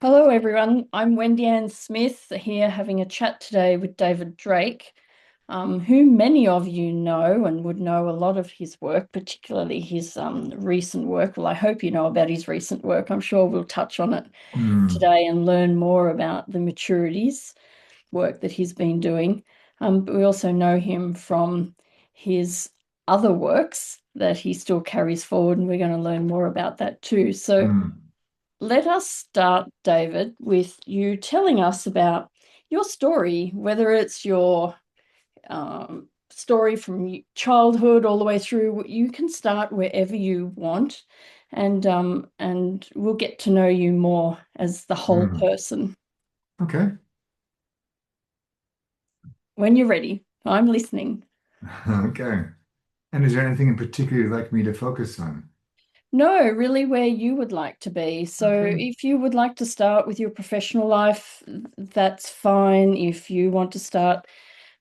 Hello, everyone. I'm Wendy-Ann Smith here having a chat today with David Drake, who many of you know and would know a lot of his work, particularly his recent work. Well, I hope you know about his recent work. I'm sure we'll touch on it Mm, today and learn more about the Maturities work that he's been doing. But we also know him from his other works that he still carries forward, and we're going to learn more about that too. So, mm, let us start, David, with you telling us about your story, whether it's your story from childhood all the way through. You can start wherever you want, and we'll get to know you more as the whole mm. person Okay. when you're ready. I'm listening. Okay. And is there anything in particular you'd like me to focus on? No, really where you would like to be. So Okay. if you would like to start with your professional life, that's fine. If you want to start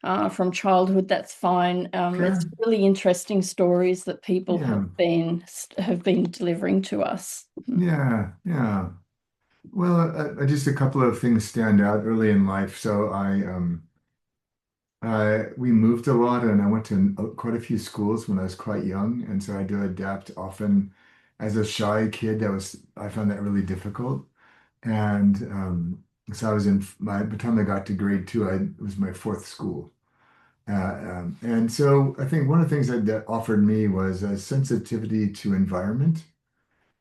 from childhood, that's fine. It's Sure. really interesting stories that people Yeah. have been delivering to us. Yeah. Yeah. Well, just a couple of things stand out early in life. We moved a lot, and I went to quite a few schools when I was quite young, and so I had to adapt often. As a shy kid, I found that really difficult. And so I was by the time I got to grade two, it was my fourth school. And so I think one of the things that offered me was a sensitivity to environment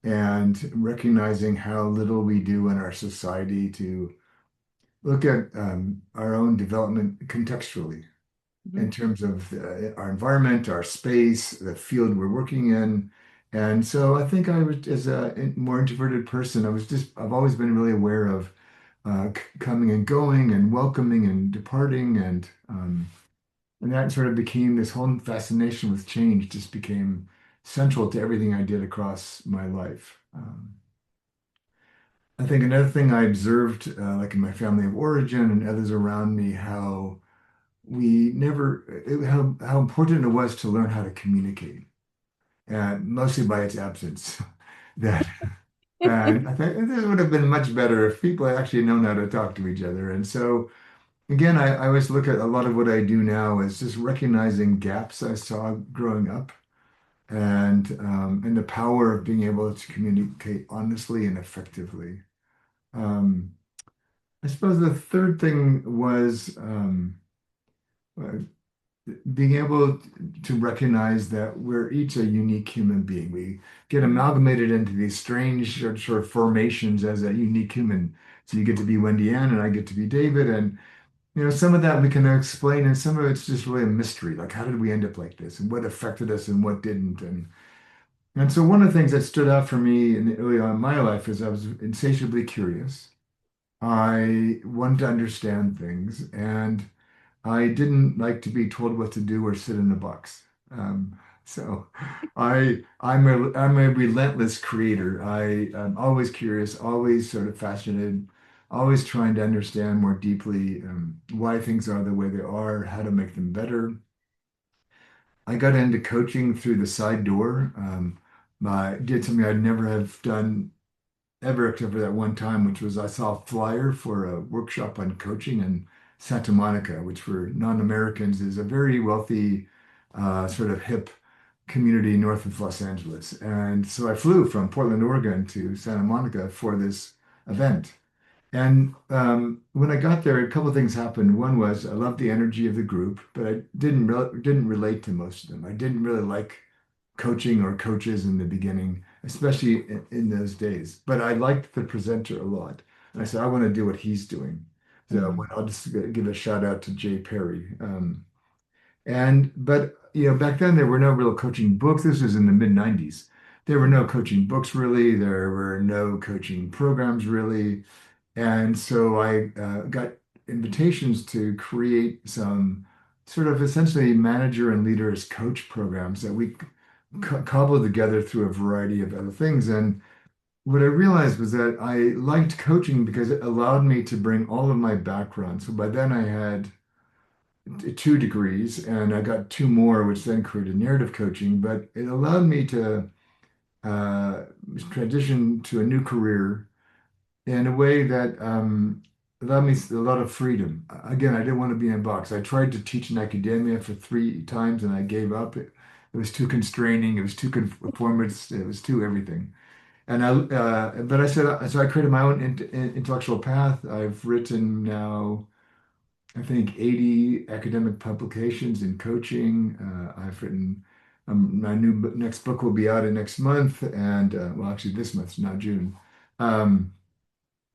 and recognizing how little we do in our society to look at our own development contextually Mhm. in terms of our environment, our space, the field we're working in. And so I think I was, as a more introverted person, I've always been really aware of coming and going and welcoming and departing and that sort of became this whole fascination with change just became central to everything I did across my life. I think another thing I observed, like in my family of origin and others around me, how we never, how important it was to learn how to communicate, and mostly by its absence. That, and I think this would have been much better if people had actually known how to talk to each other. And so, again, I always look at a lot of what I do now as just recognizing gaps I saw growing up and the power of being able to communicate honestly and effectively. Um, I suppose the third thing was uh, being able to recognize that we're each a unique human being. We get amalgamated into these strange sort of formations as a unique human. So you get to be Wendy-Ann and I get to be David. And some of that we can explain, and some of it's just really a mystery. Like, how did we end up like this, and what affected us, and what didn't? And so one of the things that stood out for me early on in my life is I was insatiably curious. I wanted to understand things, and I didn't like to be told what to do or sit in a box. So I'm a relentless creator. I am always curious, always sort of fascinated, always trying to understand more deeply why things are the way they are, how to make them better. I got into coaching through the side door. I did something I'd never have done ever except for that one time, which was I saw a flyer for a workshop on coaching in Santa Monica, which for non-Americans is a very wealthy, sort of hip community north of Los Angeles. And so I flew from Portland, Oregon to Santa Monica for this event. And when I got there, a couple of things happened. One was I loved the energy of the group, but I didn't relate to most of them. I didn't really like coaching or coaches in the beginning, especially in those days. But I liked the presenter a lot. And I said, I want to do what he's doing. So Mhm. I'll just give a shout out to Jay Perry. But back then there were no real coaching books. This was in the mid 90s. There were no coaching books really. There were no coaching programs really. And so I got invitations to create some sort of essentially manager and leader as coach programs that we cobbled together through a variety of other things. And what I realized was that I liked coaching because it allowed me to bring all of my background. So by then I had two degrees and I got two more, which then created narrative coaching, but it allowed me to uh, transition to a new career in a way that allowed me a lot of freedom. Again, I didn't want to be in a box. I tried to teach in academia for 3 times and I gave up. It was too constraining. It was too conformist. It was too everything. And but I said, so I created my own intellectual path. I've written now, I think, 80 academic publications in coaching. I've written, my next book will be out in next month, and well, actually, this month, not June. Um,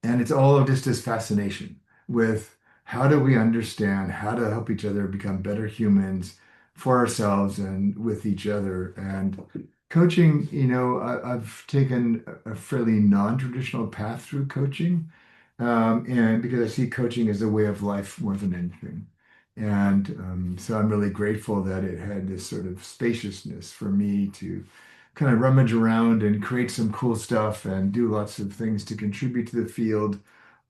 and it's all just this fascination with how do we understand how to help each other become better humans for ourselves and with each other. And coaching, I've taken a fairly non-traditional path through coaching. And because I see coaching as a way of life more than anything. And so I'm really grateful that it had this sort of spaciousness for me to kind of rummage around and create some cool stuff and do lots of things to contribute to the field,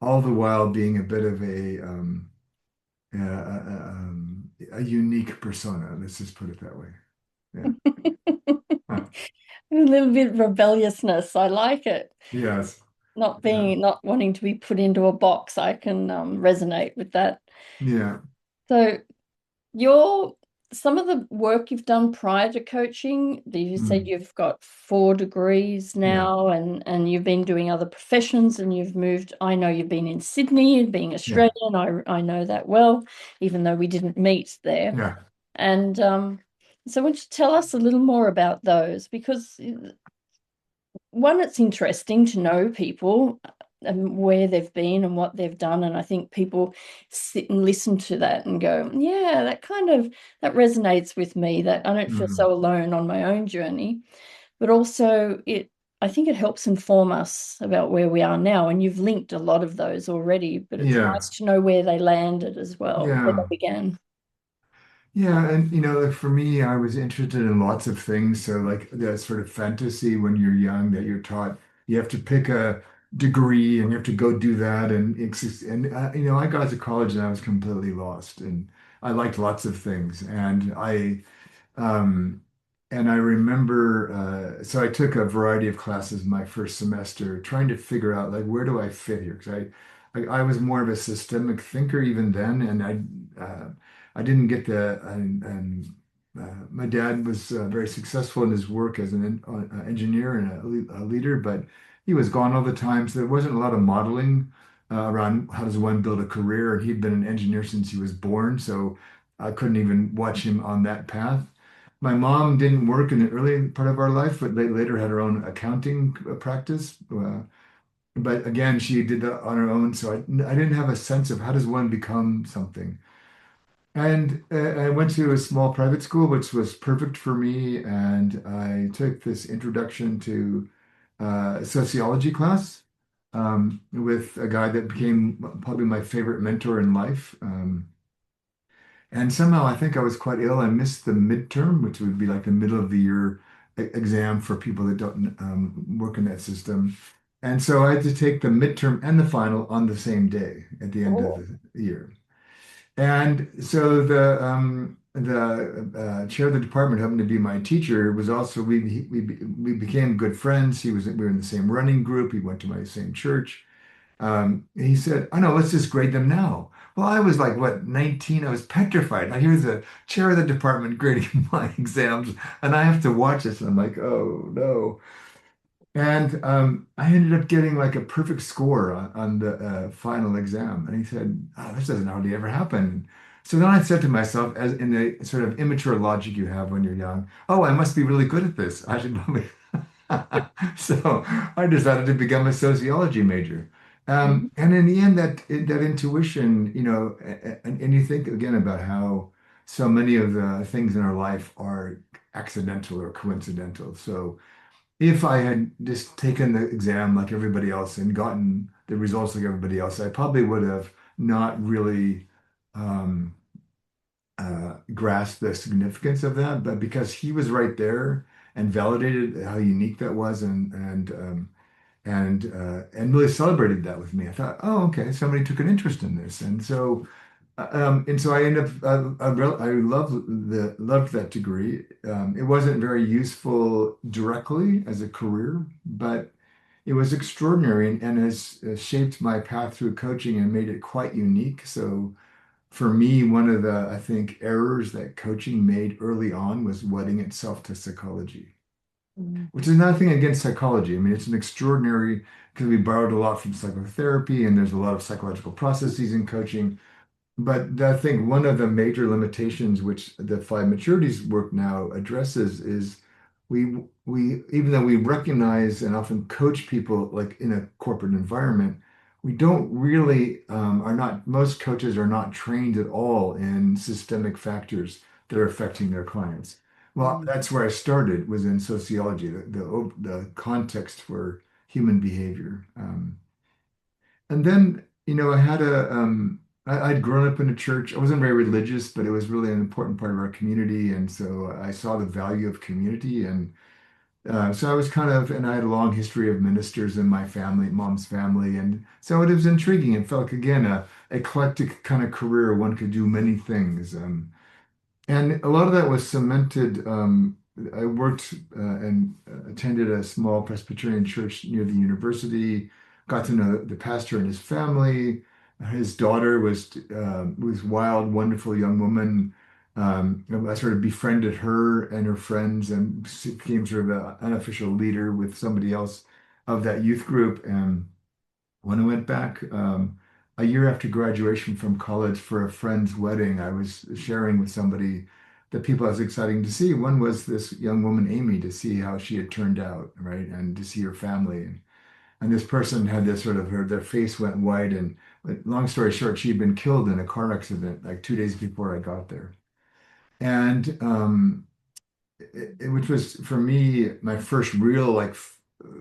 all the while being a bit of a unique persona. Let's just put it that way. Yeah. Huh. A little bit of rebelliousness. I like it. Yes. Not Yeah. being, not wanting to be put into a box. I can resonate with that. Yeah. So your some of the work you've done prior to coaching, you said Mm. you've got 4 degrees Yeah. now and you've been doing other professions and you've moved. I know you've been in Sydney, being Yeah. Australian. I know that well, even though we didn't meet there. Yeah. And so, would you tell us a little more about those? Because one, it's interesting to know people and where they've been and what they've done. And I think people sit and listen to that and go, yeah, that resonates with me, that I don't feel Mm. so alone on my own journey. But also I think it helps inform us about where we are now. And you've linked a lot of those already, but it's Yeah. nice to know where they landed as well, where Yeah. they began. Yeah, and like for me, I was interested in lots of things. So like the sort of fantasy when you're young that you're taught you have to pick a degree and you have to go do that and I got to college and I was completely lost and I liked lots of things um, and I remember, so I took a variety of classes my first semester, trying to figure out like where do I fit here? Because I was more of a systemic thinker even then, and I didn't get my dad was very successful in his work as an engineer and a leader, but he was gone all the time, so there wasn't a lot of modeling around how does one build a career, and he'd been an engineer since he was born, so I couldn't even watch him on that path. My mom didn't work in the early part of our life, but later had her own accounting practice. But again, she did that on her own. So I didn't have a sense of how does one become something. And I went to a small private school, which was perfect for me. And I took this introduction to sociology class with a guy that became probably my favorite mentor in life. And somehow I think I was quite ill. I missed the midterm, which would be like the middle of the year exam for people that don't work in that system. And so I had to take the midterm and the final on the same day at the end of Oh, the year. And so the chair of the department happened to be my teacher. Was also we became good friends. We were in the same running group. He went to my same church. He said, "I know, let's just grade them now." Well, I was like, what, 19? I was petrified. Now here's the chair of the department grading my exams, and I have to watch this. And I'm like, oh no. And I ended up getting like a perfect score on the final exam. And he said, oh, this doesn't hardly ever happen. So then I said to myself, as in the sort of immature logic you have when you're young, oh, I must be really good at this. I should probably So I decided to become a sociology major. mhm. And in the end, that intuition, and you think again about how so many of the things in our life are accidental or coincidental. So if I had just taken the exam like everybody else and gotten the results like everybody else, I probably would have not really um, grasped the significance of that. But because he was right there and validated how unique that was and really celebrated that with me. I thought, oh, okay, somebody took an interest in this, and so I ended up I loved that degree. It wasn't very useful directly as a career, but it was extraordinary and has shaped my path through coaching and made it quite unique. So for me, one of the, I think, errors that coaching made early on was wedding itself to psychology, Mm. which is nothing against psychology. I mean, it's an extraordinary, because we borrowed a lot from psychotherapy and there's a lot of psychological processes in coaching. But I think one of the major limitations which the five maturities work now addresses is we even though we recognize and often coach people like in a corporate environment, we don't really are not most coaches are not trained at all in systemic factors that are affecting their clients. Well, Mm. that's where I started was in sociology, the context for human behavior. And then, I had I'd grown up in a church. I wasn't very religious, but it was really an important part of our community. And so I saw the value of community. And so I was and I had a long history of ministers in my family, mom's family. And so it was intriguing. It felt like, again, a eclectic kind of career. One could do many things. And a lot of that was cemented. I worked and attended a small Presbyterian church near the university, got to know the pastor and his family. His daughter was wild, wonderful young woman. I sort of befriended her and her friends and became sort of an unofficial leader with somebody else of that youth group. And when I went back a year after graduation from college for a friend's wedding, I was sharing with somebody the people I was excited to see. One was this young woman, Amy, to see how she had turned out, right? And to see her family. And this person had this sort of their face went white. And but long story short, she'd been killed in a car accident like 2 days before I got there. And which was for me my first real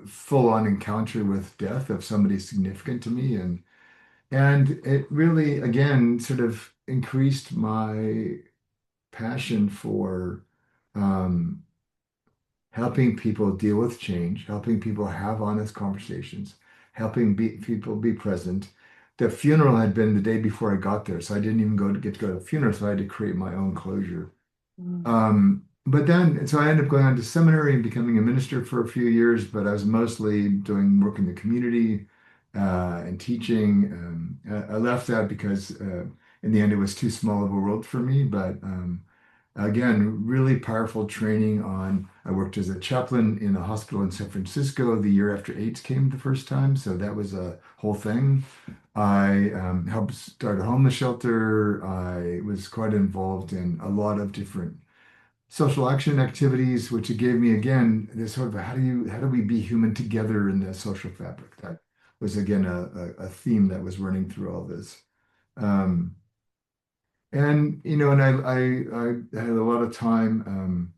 full-on encounter with death of somebody significant to me. And it really, again, sort of increased my passion for um, helping people deal with change, helping people have honest conversations, people be present. The funeral had been the day before I got there, so I didn't even get to go to the funeral, so I had to create my own closure. Mm. But then, so I ended up going on to seminary and becoming a minister for a few years, but I was mostly doing work in the community and teaching. I left that because in the end it was too small of a world for me. But again, really powerful training on. I worked as a chaplain in a hospital in San Francisco the year after AIDS came the first time, so that was a whole thing. I helped start a homeless shelter. I was quite involved in a lot of different social action activities, which it gave me again this sort of how do we be human together in the social fabric? That was again a theme that was running through all this. Um, and and I had a lot of time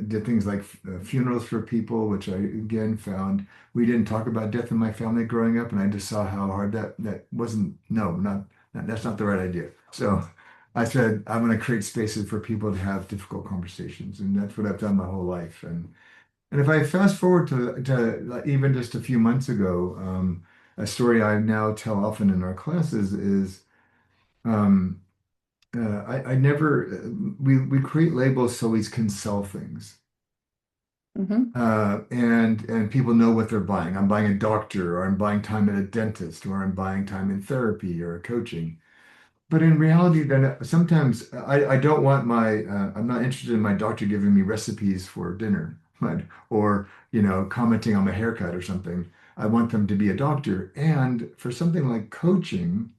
did things like funerals for people, which I again found we didn't talk about death in my family growing up, and I just saw how hard that wasn't. No, that's not the right idea. So I said I'm going to create spaces for people to have difficult conversations, and that's what I've done my whole life. And if I fast forward to like, even just a few months ago, a story I now tell often in our classes is. Um, I never we create labels so we can sell things. Mhm. And people know what they're buying. I'm buying a doctor, or I'm buying time at a dentist, or I'm buying time in therapy or coaching. But in reality, then sometimes I don't want I'm not interested in my doctor giving me recipes for dinner, but, or, commenting on my haircut or something. I want them to be a doctor. And for something like coaching,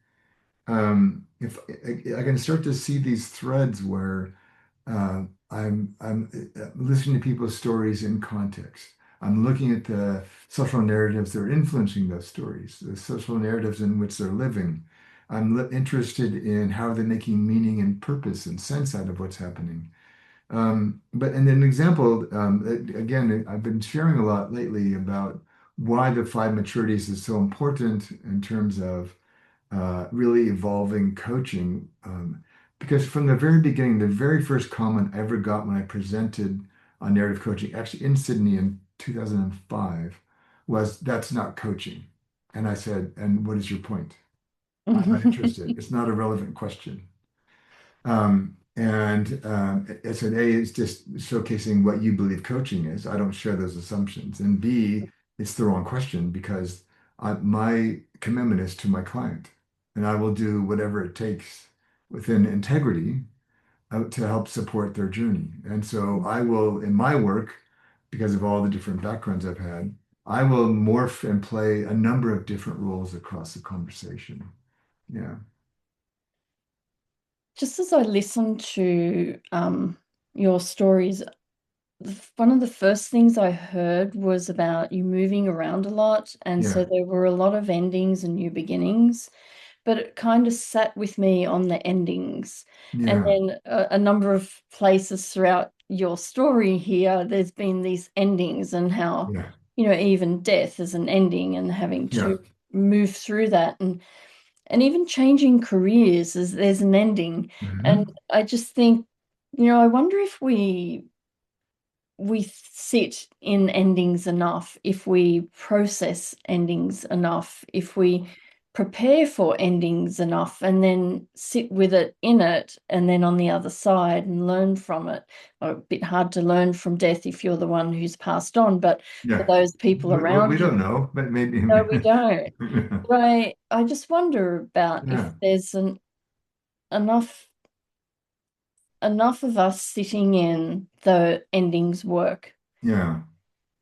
if I can start to see these threads where I'm listening to people's stories in context. I'm looking at the social narratives that are influencing those stories, the social narratives in which they're living. Interested in how they're making meaning and purpose and sense out of what's happening. But and an example, again, I've been sharing a lot lately about why the five maturities is so important in terms of really evolving coaching. Because from the very beginning, the very first comment I ever got when I presented on narrative coaching, actually in Sydney in 2005, was that's not coaching. And I said, and what is your point? I'm not interested. It's not a relevant question. And I said, A, it's just showcasing what you believe coaching is. I don't share those assumptions. And B, it's the wrong question because my commitment is to my client, and I will do whatever it takes within integrity to help support their journey. And so I will, in my work, because of all the different backgrounds I've had, I will morph and play a number of different roles across the conversation. Yeah, Just as I listened to your stories, one of the first things I heard was about you moving around a lot. And yeah, so there were a lot of endings and new beginnings, but it kind of sat with me on the endings. And yeah, then a number of places throughout your story here, there's been these endings and how, yeah, even death is an ending and having yeah. to move through that. And even changing careers is there's an ending. And Hmm. I just think, I wonder if we sit in endings enough, if we process endings enough, if we prepare for endings enough, and then sit with it in it, and then on the other side and learn from it. A bit hard to learn from death if you're the one who's passed on, but for Yeah. those people We around you, don't know, but maybe. no, we don't. But I just wonder about if Yeah, there's enough enough of us sitting in the endings work. yeah.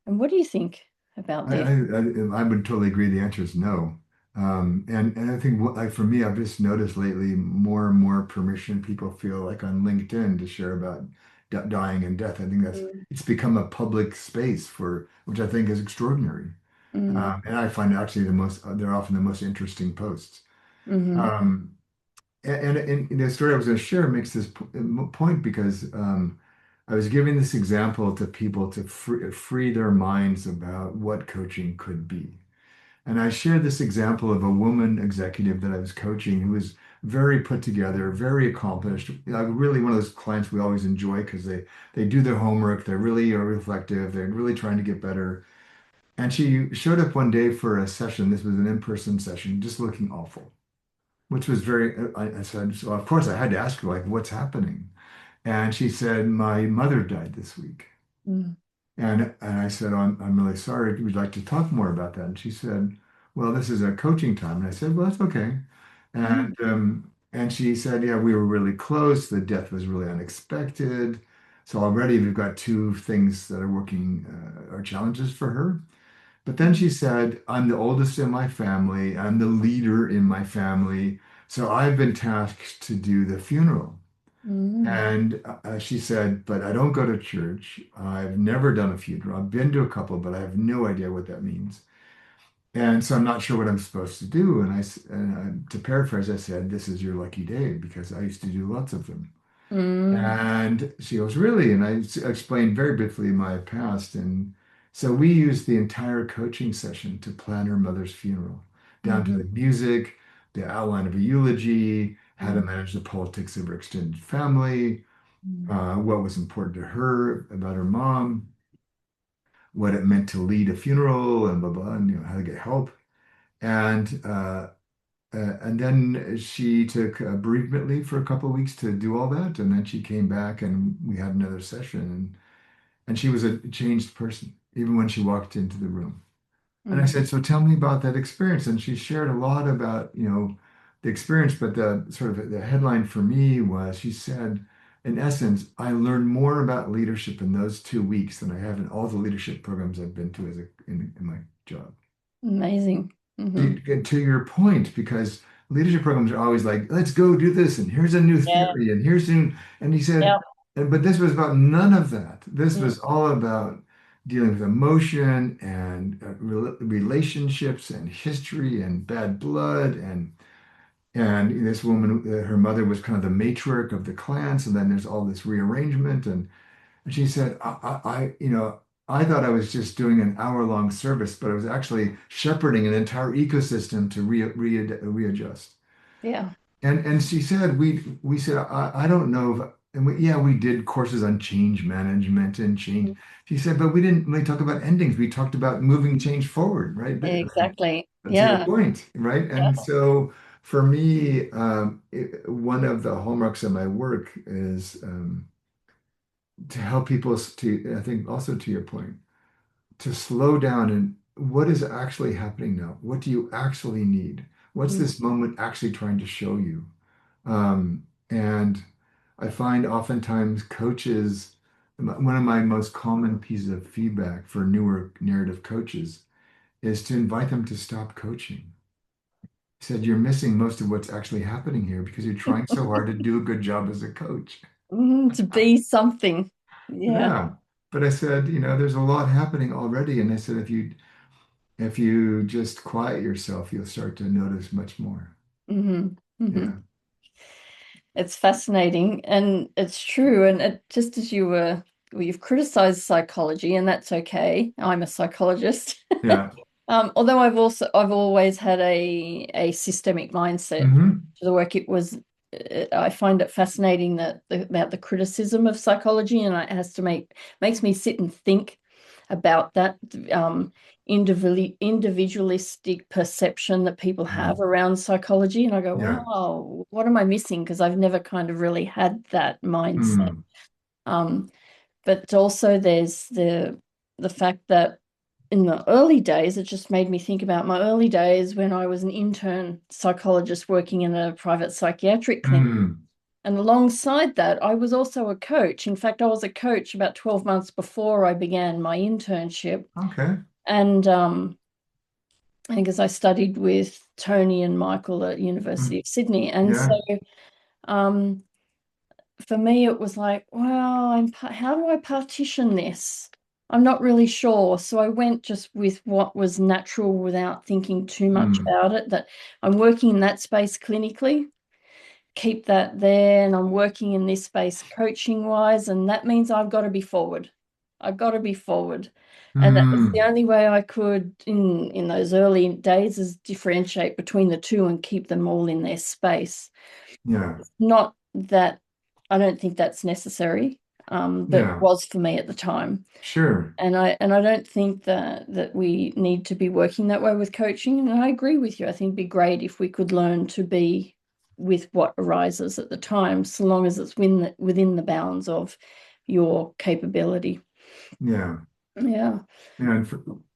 And what do you think about I, this? I, I would totally agree. The answer is no. And I think like for me, I've just noticed lately more and more permission people feel like on LinkedIn to share about dying and death. I think Mm, it's become a public space for which I think is extraordinary. mm, And I find actually they're often the most interesting posts. mhm, Um, and the story I was going to share makes this point because I was giving this example to people to free their minds about what coaching could be. And I shared this example of a woman executive that I was coaching who was very put together, very accomplished, really one of those clients we always enjoy because they do their homework, they really are reflective, they're really trying to get better. And she showed up one day for a session. This was an in-person session, just looking awful, which was very, I said, so of course I had to ask her, like, what's happening? And she said, my mother died this week. mm, And I said, I'm really sorry. Would you like to talk more about that? And she said, well, this is a coaching time. And I said, well, that's okay. mm, And she said, yeah, we were really close. The death was really unexpected. So already we've got two things that are working, are challenges for her. But then mm, she said, I'm the oldest in my family. I'm the leader in my family. So I've been tasked to do the funeral. mm, And she said, but I don't go to church. I've never done a funeral. I've been to a couple, but I have no idea what that means. And so I'm not sure what I'm supposed to do. To paraphrase, I said, this is your lucky day because I used to do lots of them. mm, And she goes, really? And explained very briefly my past. And so we used the entire coaching session to plan her mother's funeral, down to the mhm, music, the outline of a eulogy, how to mm, manage the politics of her extended family, mm, what was important to her about her mom, what it meant to lead a funeral, and blah blah, and how to get help. And and then she took a bereavement leave for a couple of weeks to do all that, and then she came back, and we had another session, and she was a changed person, even when she walked into the room. And I mm. said, so tell me about that experience. And she shared a lot about, the experience, but the sort of the headline for me was she said, in essence, I learned more about leadership in those 2 weeks than I have in all the leadership programs I've been to in my job. Amazing. Hmm. To your point, because leadership programs are always like, let's go do this, and here's a new Yeah, theory, and here's new, and he said, yeah. but this was about none of that. This Mm, was all about dealing with emotion and relationships and history and bad blood and this woman, her mother was kind of the matriarch of the clan, so then there's all this rearrangement, and she said, I thought I was just doing an hour-long service, but I was actually shepherding an entire ecosystem to readjust. yeah. And she said, we said, I don't know if, and yeah, we did courses on change management and change. Mm, She said, but we didn't really talk about endings. We talked about moving change forward, right? exactly. To your Yeah. point, right? Yeah. And so for me, one of the hallmarks of my work is to help people to, I think also to your point, to slow down what is actually happening now? What do you actually need? What's Mm, this moment actually trying to show you? And I find oftentimes coaches, one of my most common pieces of feedback for newer narrative coaches is to invite them to stop coaching. He said, you're missing most of what's actually happening here because you're trying so hard to do a good job as a coach. to be something. Yeah. Yeah. But I said, there's a lot happening already. And I said, if you just quiet yourself, you'll start to notice much more. Hmm. Hmm. Yeah. It's fascinating and it's true. And just as well, you've criticized psychology, and that's okay. I'm a psychologist. Yeah. Although I've always had a systemic mindset Hmm. to the work. I find it fascinating about the criticism of psychology, and it has to makes me sit and think about that individualistic perception that people have Mm. around psychology. And I go, Yeah. wow, what am I missing? Because I've never kind of really had that mindset. Mm. Um, but also there's the fact that in the early days, it just made me think about my early days when I was an intern psychologist working in a private psychiatric clinic. Mm. And alongside that, I was also a coach. In fact, I was a coach about 12 months before I began my internship. Okay. And I think as I studied with Tony and Michael at University Mm. of Sydney. And so Yeah. um, for me, it was like, well, how do I partition this? I'm not really sure. So I went just with what was natural without thinking too much Mm. about it, that I'm working in that space clinically, keep that there, and I'm working in this space coaching wise, and that means I've got to be forward. I've got to be forward. And that was the Mm. only way I could in those early days is differentiate between the two and keep them all in their space. Yeah. Not that I don't think that's necessary, but it Yeah. was for me at the time. Sure. And I don't think that we need to be working that way with coaching. And I agree with you. I think it'd be great if we could learn to be with what arises at the time, so long as it's within the bounds of your capability. Yeah. Yeah. Yeah.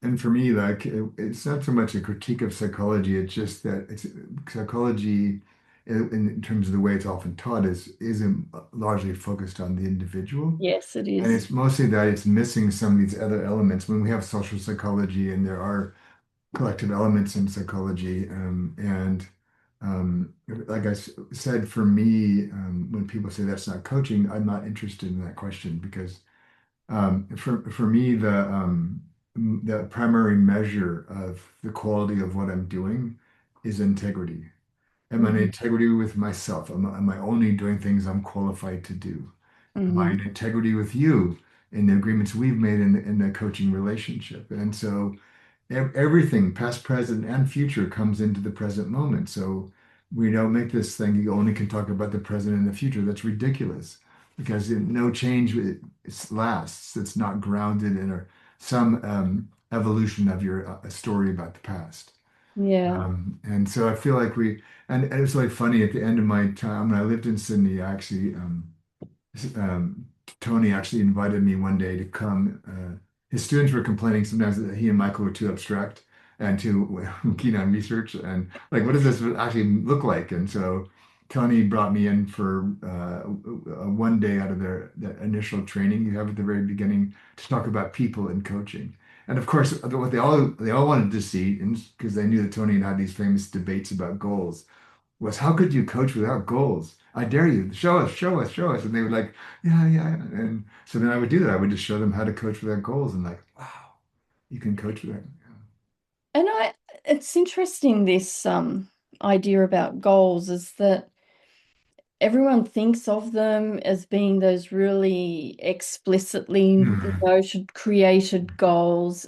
And for me, like, it's not so much a critique of psychology. It's just that it's psychology, in terms of the way it's often taught, isn't largely focused on the individual. Yes, it And is. it's mostly that it's missing some of these other elements. When we have social psychology and there are collective elements in psychology. And like said, for me, when people say that's not coaching, I'm not interested in that question because for me, the primary measure of the quality of what I'm doing is integrity. Am I in Hmm. integrity with myself? Am I only doing things I'm qualified to do? Am I in Hmm. integrity with you in the agreements we've made in the coaching relationship? And so everything, past, present, and future, comes into the present moment. So we don't make this thing you only can talk about the present and the future. That's ridiculous because no change lasts. It's not grounded in some evolution of your story about the past. Yeah. And so I feel like and it's like funny at the end of my time when I lived in Sydney, I actually um, Tony actually invited me one day to come. His students were complaining sometimes that he and Michael were too abstract and too keen on research and like, what does this actually look like? And so Tony brought me in for one day out of their initial training you have at the very beginning to talk about people and coaching. And of course, what they all wanted to see, because they knew that Tony had these famous debates about goals, was how could you coach without goals? I dare you, show us, show us, show us. And they would like, yeah, yeah. And so then I would do that. I would just show them how to coach without goals and like, wow, you can coach without. And it's interesting this idea about goals is that everyone thinks of them as being those really explicitly Hmm. noted, created goals.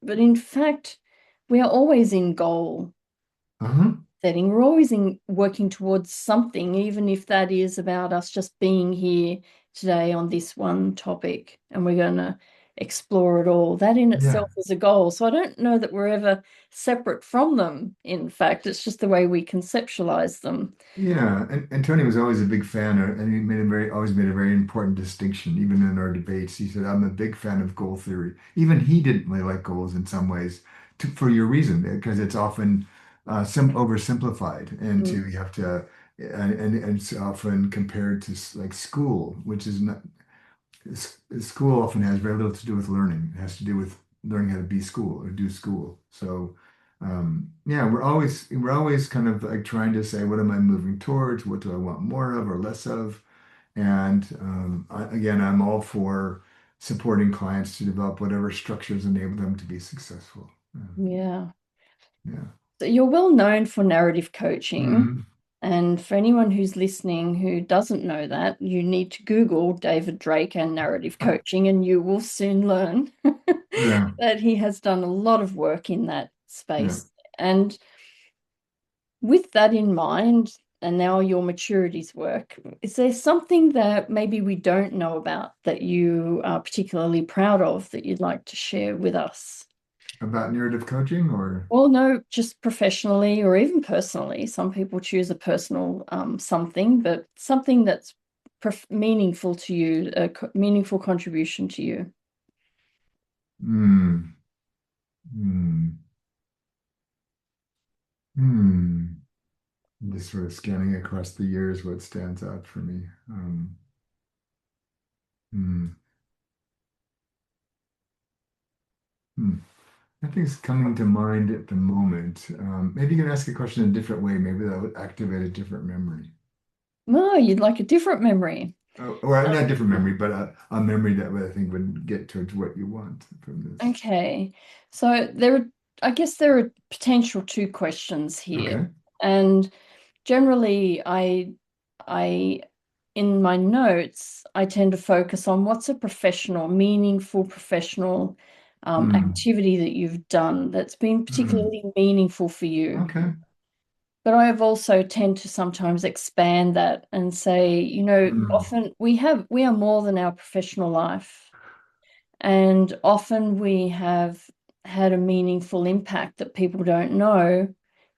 But in fact, we are always in goal Uh-huh. setting. We're always working towards something, even if that is about us just being here today on this one topic and we're going to explore it all. That in Yeah. itself is a goal. So I don't know that we're ever separate from them. In fact, it's just the way we conceptualize them. Yeah. And Tony was always a big fan, and he always made a very important distinction, even in our debates. He said, I'm a big fan of goal theory. Even he didn't really like goals in some ways, for your reason, because it's often oversimplified Mm. into you have to, and it's often compared to like school, which is not, school often has very little to do with learning. It has to do with learning how to be school or do school. So, yeah, we're always kind of like trying to say, what am I moving towards? What do I want more of or less of? And again, I'm all for supporting clients to develop whatever structures enable them to be successful. Yeah. Yeah. So you're well known for narrative coaching. Mhm. And for anyone who's listening who doesn't know that, you need to Google David Drake and narrative coaching, and you will soon learn Yeah. that he has done a lot of work in that Yeah. space. And with that in mind, and now your maturities work, is there something that maybe we don't know about that you are particularly proud of that you'd like to share with us? About narrative coaching or Well, no, just professionally or even personally. Some people choose a personal something, but something that's meaningful to you, a meaningful contribution to you. hmm, hmm, hmm. I'm just sort of scanning across the years what stands out for me. Hmm, hmm. Nothing's coming to mind at the moment. Maybe you can ask a question in a different way. Maybe that would activate a different memory. Oh, you'd like a different memory. Or not a different memory, but a memory that I think would get towards what you want from this. Okay. So I guess there are potential two questions here. Okay. And generally, I, in my notes, I tend to focus on what's a meaningful professional Hmm. activity that you've done that's been Hmm. particularly meaningful for you. Okay. But I have also tend to sometimes expand that and say, Hmm. often we are more than our professional life. And often we have had a meaningful impact that people don't know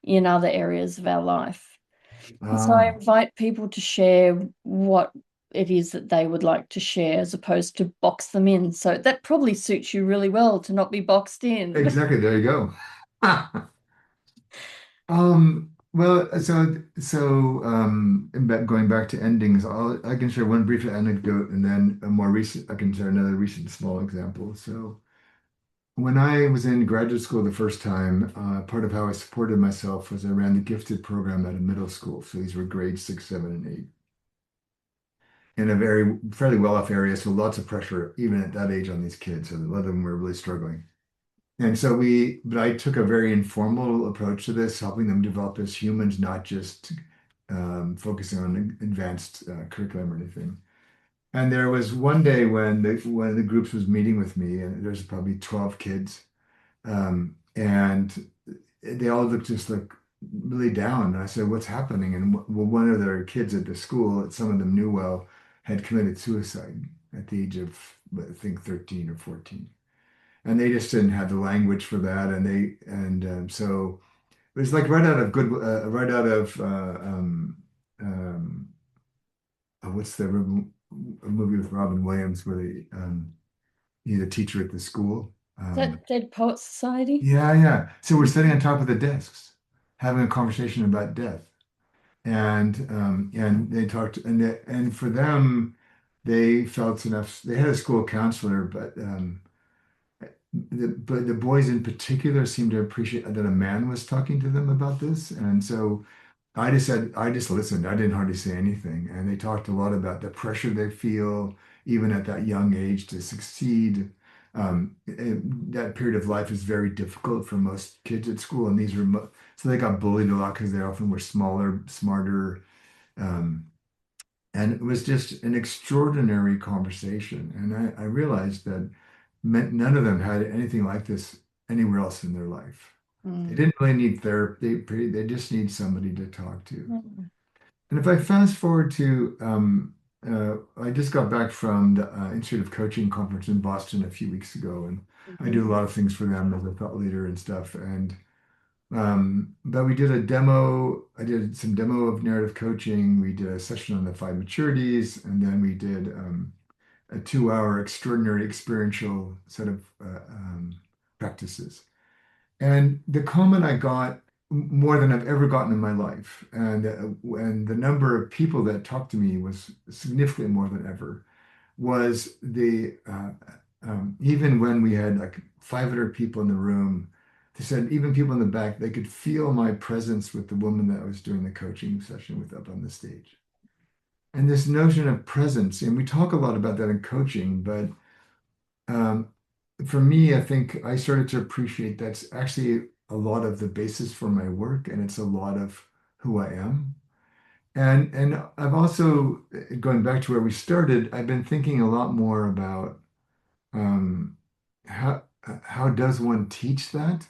in other areas of our life. And so I Ah, invite people to share what it is that they would like to share as opposed to box them in. So that probably suits you really well to not be boxed in. exactly. There you go. Well, going back to endings, I can share one brief anecdote and then a more recent, I can share another recent small example. So when I was in graduate school the first time, part of how I supported myself was I ran the gifted program at a middle school. So these were grades 6, 7, and 8 in a very fairly well-off area. So lots of pressure, even at that age, on these kids. So a lot of them were really struggling. And so but I took a very informal approach to this, helping them develop as humans, not just focusing on advanced curriculum or anything. And there was one day when one of the groups was meeting with me, and there's probably 12 kids, and they all looked just like really down. And I said, "What's happening?" And well, one of their kids at the school, that some of them knew well, had committed suicide at the age of, I think, 13 or 14, and they just didn't have the language for that. So it was like right out of um, what's the movie with Robin Williams where he's a teacher at the school. Is that Dead Poet Society? Yeah, yeah. So we're sitting on top of the desks, having a conversation about death, and they talked, and for them, they felt enough. They had a school counselor, but the boys in particular seemed to appreciate that a man was talking to them about this. And so I just listened. I didn't hardly say anything. And they talked a lot about the pressure they feel, even at that young age, to succeed. That period of life is very difficult for most kids at school. And so they got bullied a lot because they often were smaller, smarter. Um, and it was just an extraordinary conversation. And I realized that none of them had anything like this anywhere else in their life. They Mm. didn't really need therapy. They just need somebody to talk to. Mm. And if I fast forward to, I just got back from the Institute of Coaching conference in Boston a few weeks ago, and I Mhm. do a lot of things for them as a thought leader and stuff. But we did a demo. I did some demo of narrative coaching. We did a session on the 5 maturities, and then we did a 2 hour extraordinary experiential set of practices. And the comment I got more than I've ever gotten in my life, and the number of people that talked to me was significantly more than ever, was even when we had like 500 people in the room, they said even people in the back, they could feel my presence with the woman that I was doing the coaching session with up on the stage. And this notion of presence, and we talk a lot about that in coaching, but um, for me, I think I started to appreciate that's actually a lot of the basis for my work, and it's a lot of who I am. And I've also, going back to where we started, I've been thinking a lot more about um, how does one teach that?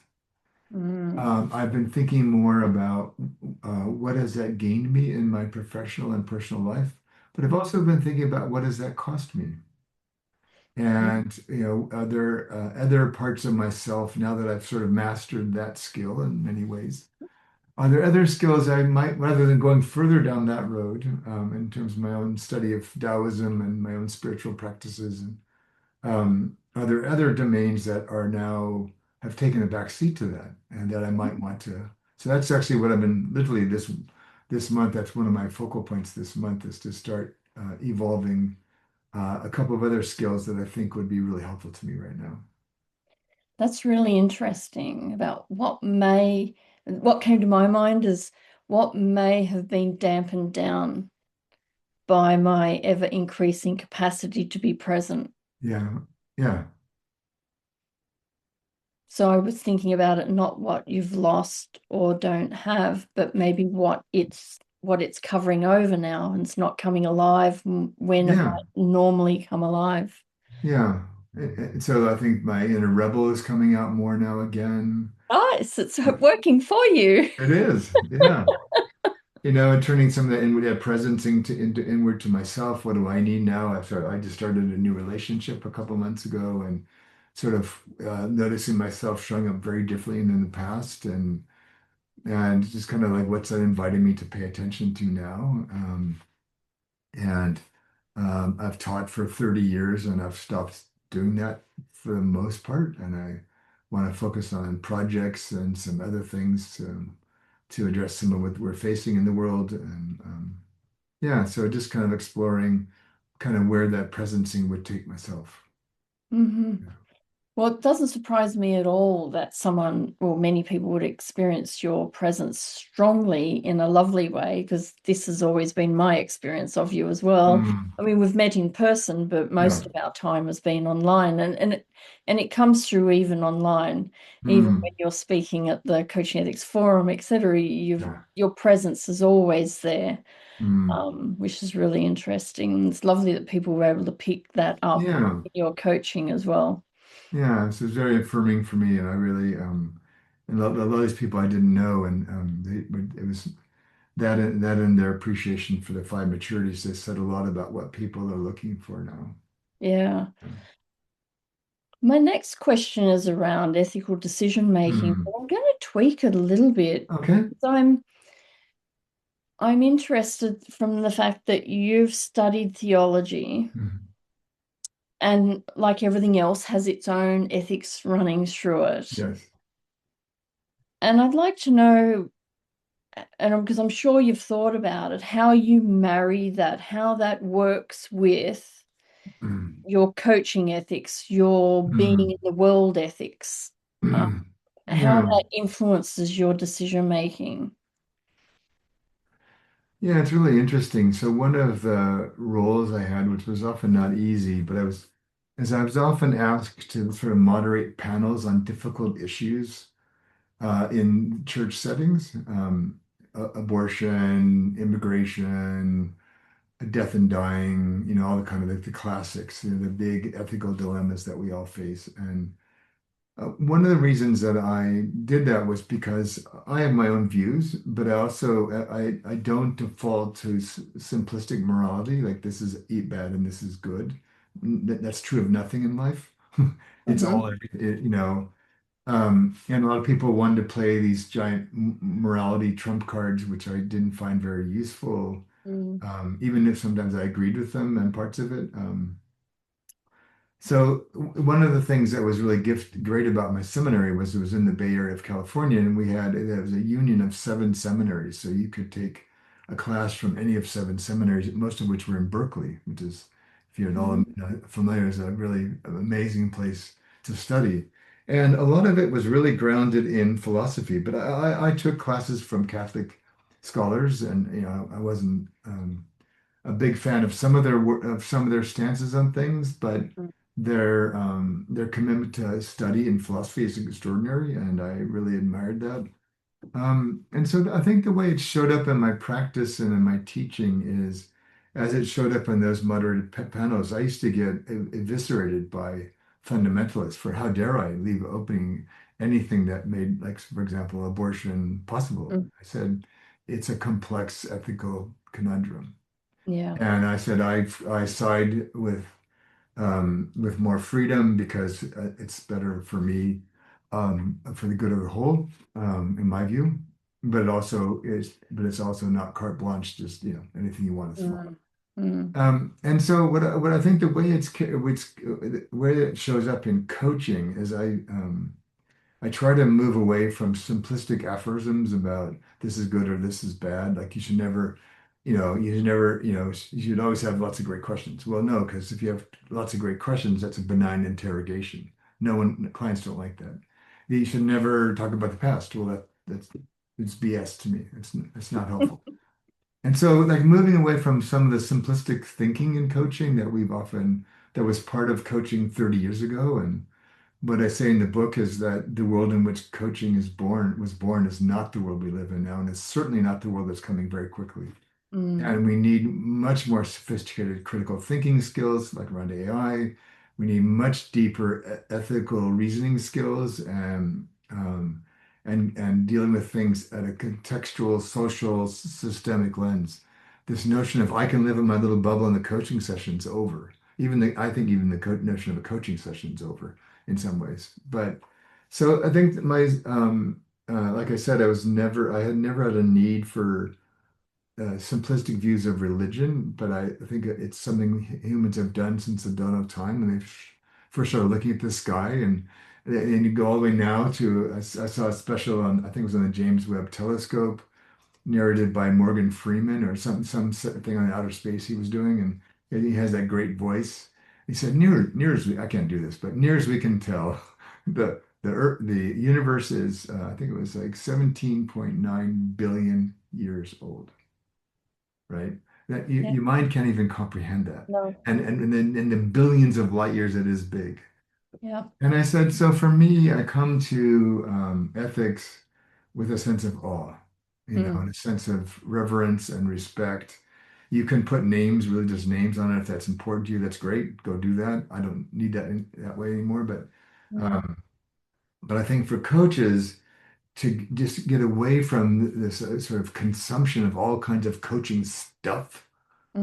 Mm, I've been thinking more about what has that gained me in my professional and personal life, but I've mm, also been thinking about what does that cost me? And other parts of myself now that I've sort of mastered that skill in many ways. Are there other skills I might, rather than going further down that road, in terms of my own study of Taoism and my own spiritual practices, and are there other domains that are now have taken a back seat to that, and that I might want to? So that's actually what I've been literally this month. That's one of my focal points this month is to start evolving a couple of other skills that I think would be really helpful to me right now. that's really interesting about what came to my mind is what may have been dampened down by my ever increasing capacity to be present. Yeah, yeah, So I was thinking about it not what you've lost or don't have, but maybe what it's covering over now and it's not coming alive when it yeah, might normally come alive. yeah. So I think my inner rebel is coming out more now again. Nice, it's working for you. It is, yeah. And turning some of that inward presence into inward to myself. What do I need now? I just started a new relationship a couple months ago, and sort of noticing myself showing up very differently than the past, and just kind of like what's that inviting me to pay attention to now. And I've taught for 30 years, and I've stopped doing that for the most part, and I want to focus on projects and some other things to address some of what we're facing in the world. And yeah, so just kind of exploring kind of where that presencing would take myself. Hmm. Yeah. Well, it doesn't surprise me at all that someone, or many people would experience your presence strongly in a lovely way, because this has always been my experience of you as well. Mm, I mean, we've met in person, but yeah. most of our time has been online, and it comes through even online, even when Mm, you're speaking at the Coaching Ethics Forum, etc. yeah. Your presence is always there, Mm, which is really interesting. It's lovely that people were able to pick that up yeah. in your coaching as well. Yeah. This is very affirming for me, and I really and a lot of these people I didn't know, and it was that and their appreciation for the five maturities. They said a lot about what people are looking for now. Yeah. Yeah. My next question is around ethical decision making, Mm, but I'm going to tweak it a little bit. okay. So I'm interested from the fact that you've studied theology Mm, and like everything else has its own ethics running through it. yes. And I'd like to know, and because I'm sure you've thought about it, how you marry that, how that works with Mm, your coaching ethics, your being mm, in the world ethics, uh, how yeah. that influences your decision making. Yeah, it's really interesting. So one of the roles I had, which was often not easy, but I was often asked to sort of moderate panels on difficult issues in church settings, abortion, immigration, death and dying, all the kind of the classics, the big ethical dilemmas that we all face. And one of the reasons that I did that was because I have my own views, but I don't default to simplistic morality, like this is eat bad and this is good. That's true of nothing in life. It's Mhm. all, and a lot of people wanted to play these giant morality trump cards, which I didn't find very useful, Mm. even if sometimes I agreed with them and parts of it. So one of the things that was really great about my seminary was it was in the Bay Area of California, and there was a union of 7 seminaries. So you could take a class from any of 7 seminaries, most of which were in Berkeley, which is, if you're at all Mm, familiar, is a really amazing place to study. And a lot of it was really grounded in philosophy. But I took classes from Catholic scholars, and I wasn't a big fan of some of their stances on things, but mm, their commitment to study and philosophy is extraordinary, and I really admired that. And so I think the way it showed up in my practice and in my teaching is as it showed up in those moderated panels. I used to get eviscerated by fundamentalists for how dare I leave opening anything that made, like, for example, abortion possible. mm. I said, it's a complex ethical conundrum. Yeah. And I said I side with more freedom because it's better for me, for the good of the whole, in my view. But it's also not carte blanche, just anything you want is fine. Mm, mm, And so what I think the way the way it shows up in coaching is I try to move away from simplistic aphorisms about this is good or this is bad. Like you should never, you should always have lots of great questions. Well, no, because if you have lots of great questions, that's a benign interrogation. Clients don't like that. You should never talk about the past. Well, it's BS to me. It's not helpful. And so, like moving away from some of the simplistic thinking in coaching that was part of coaching 30 years ago, and what I say in the book is that the world in which coaching was born is not the world we live in now, and it's certainly not the world that's coming very quickly. mm, And we need much more sophisticated critical thinking skills, like around AI. We need much deeper ethical reasoning skills and dealing with things at a contextual, social, systemic lens. This notion of I can live in my little bubble in the coaching session's over. I think even the notion of a coaching session's over in some ways. But so I think that like I said, I had never had a need for simplistic views of religion, but I think it's something humans have done since the dawn of time. And they first started looking at the sky, and you go all the way now to I saw a special on, I think it was on the James Webb Telescope, narrated by Morgan Freeman or thing on outer space he was doing, and he has that great voice. He said, near as I can't do this, but near as we can tell, the universe is I think it was like 17.9 billion years old, right? That yeah. your mind can't even comprehend that. No. And then in the billions of light years, it is big. Yeah. And I said, so for me, I come to ethics with a sense of awe, Mm, and a sense of reverence and respect. You can put names, religious names on it if that's important to you. That's great. Go do that. I don't need that that way anymore. mm, Um, but I think for coaches, to just get away from this sort of consumption of all kinds of coaching stuff.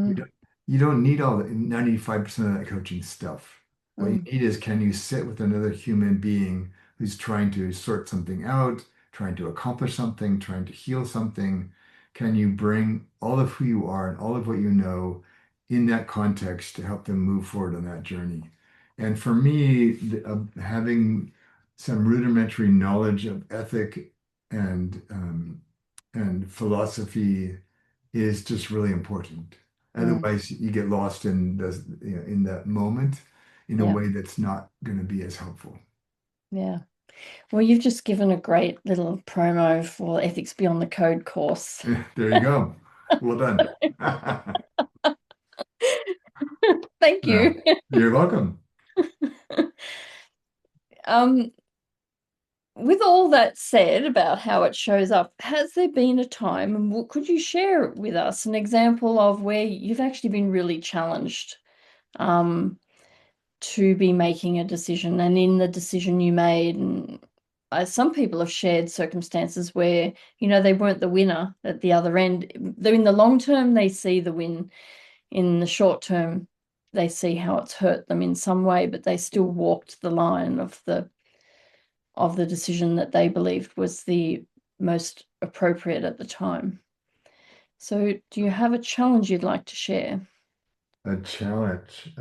You mm, don't, you don't need all the 95% of that coaching stuff. What you mm, need is, can you sit with another human being who's trying to sort something out, trying to accomplish something, trying to heal something? Can you bring all of who you are and all of what you know in that context to help them move forward on that journey? And for me, having some rudimentary knowledge of ethic and and philosophy is just really important. mm. Otherwise, you get lost in in that moment in a Yeah. way that's not going to be as helpful. Yeah. Well, you've just given a great little promo for Ethics Beyond the Code course. There you go. Well done. Thank Yeah. you. You're welcome. Um, with all that said about how it shows up, has there been a time, and could you share with us an example of where you've actually been really challenged um, to be making a decision, and in the decision you made, and some people have shared circumstances where, they weren't the winner at the other end. Though in the long term, they see the win. In the short term, they see how it's hurt them in some way, but they still walked the line of the decision that they believed was the most appropriate at the time. So, do you have a challenge you'd like to share? A challenge.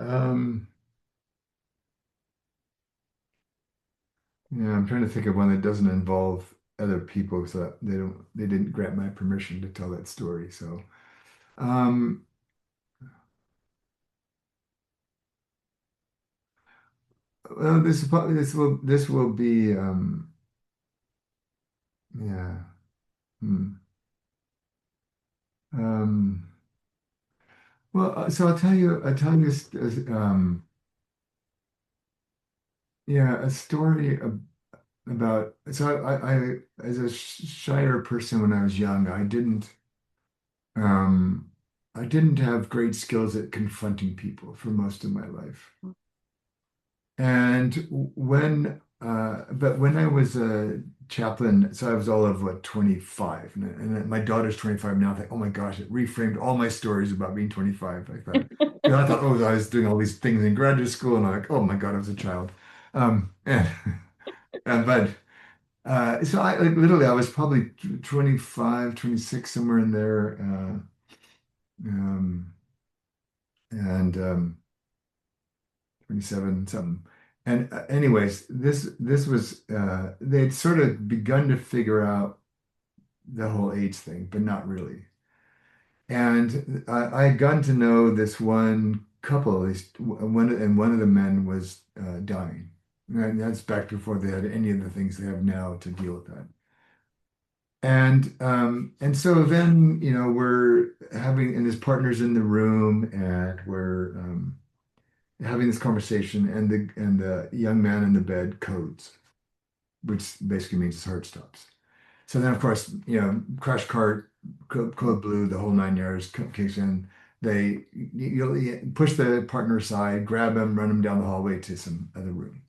Yeah, I'm trying to think of one that doesn't involve other people, so that they didn't grant my permission to tell that story. So, um, well, this will be yeah. Hmm. Um, well, so I'll tell you, yeah, a story about. So as a shyer person when I was young, um, I didn't have great skills at confronting people for most of my life. And but when I was a chaplain, so I was all of what, 25, and my daughter's 25 now. I think, oh my gosh, it reframed all my stories about being 25. I thought, because I thought, oh, I was doing all these things in graduate school, and I'm like, oh my God, I was a child. And, but so I like literally, I was probably 25, 26, somewhere in there, and 27 something. And anyways, this was they'd sort of begun to figure out the whole AIDS thing, but not really. And I had gotten to know this one couple, at least one of the men was dying. And that's back before they had any of the things they have now to deal with that. And so then, we're having, and his partner's in the room, and we're having this conversation, and the young man in the bed codes, which basically means his heart stops. So then, of course, crash cart, code blue, the whole 9 yards kicks in. You push the partner aside, grab him, run him down the hallway to some other room.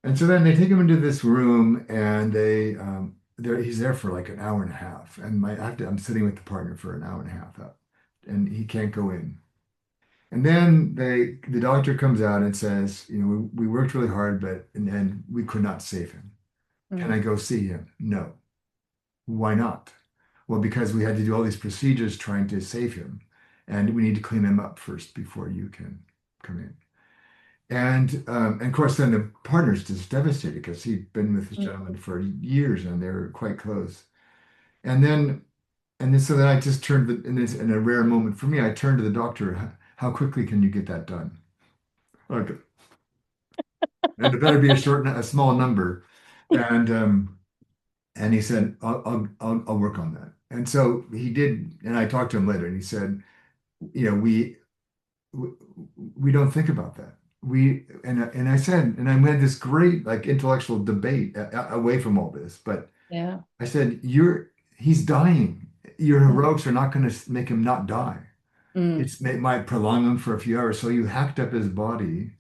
And so then they take him into this room, and he's there for like an hour and a half. And I'm sitting with the partner for an hour and a half up, and he can't go in. And then the doctor comes out and says, we worked really hard, but in the end, we could not save him. Can Mm, I go see him? No. Why not? Well, because we had to do all these procedures trying to save him, and we need to clean him up first before you can come in. And of course, then the partner's just devastated because he'd been with this mm, gentleman for years and they were quite close. And then, so then I just in a rare moment for me, I turned to the doctor. How quickly can you get that done? Okay. And it better be a small number. And he said, I'll work on that. And so he did. And I talked to him later, and he said, you know, we, we don't think about that. And I said, and I had this great like intellectual debate away from all this. But yeah. I said, he's dying. Your Mm, heroics are not going to make him not die. mm, It might prolong him for a few hours. So you hacked up his body